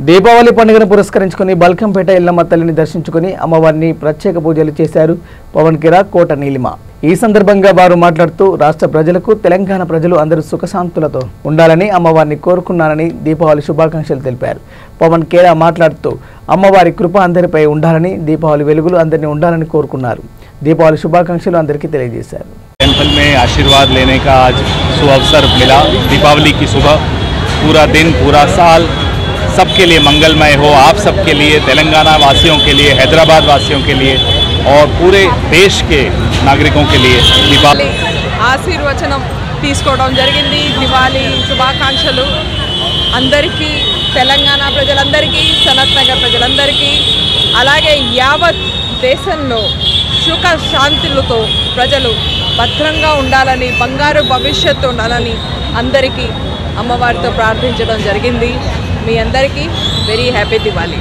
దీపావళి పండుగను పురస్కరించుకుని బల్కంపేట ఎల్లమ్మ తల్లిని దర్శించుకుని అమ్మవారిని ప్రత్యేక పూజలు చేశారు పవన్ కిరా కోట నీలిమ। ఈ సందర్భంగా వారు మాట్లాడుతూ రాష్ట్ర ప్రజలకు తెలంగాణ ప్రజలు అందరూ సుఖశాంతులతో ఉండాలని అమ్మవారిని కోరుకున్నానని దీపావళి శుభాకాంక్షలు తెలిపారు। పవన్ కిరా మాట్లాడుతూ అమ్మవారి కృప అందరిపై ఉండాలని దీపావళి వెలుగులు అందరినీ ఉండాలని కోరుకున్నారు। దీపావళి శుభాకాంక్షలు అందరికీ తెలియజేశారు। टेंपल में आशीर्वाद लेने का आज सुअवसर मिला। दीपावली की सुबह पूरा दिन पूरा साल सबके लिए मंगलमय हो, आप सबके लिए, तेलंगाना वासियों के लिए, हैदराबाद वासियों के लिए और पूरे देश के नागरिकों के लिए दीपावली आशीर्वचनम తీసుకోవడం జరిగింది। దివాళీ శుభాకాంక్షలు అందరికీ, తెలంగాణ ప్రజలందరికీ, సనత్ నగర్ ప్రజలందరికీ, అలాగే యావత్ దేశంలో సుఖ శాంతులతో ప్రజలు భద్రంగా ఉండాలని, బంగారు భవిష్యత్తు ఉండాలని అందరికీ అమ్మవారితో ప్రార్థించడం జరిగింది। మీ అందరికీ వెరీ హ్యాపీ దివాళీ।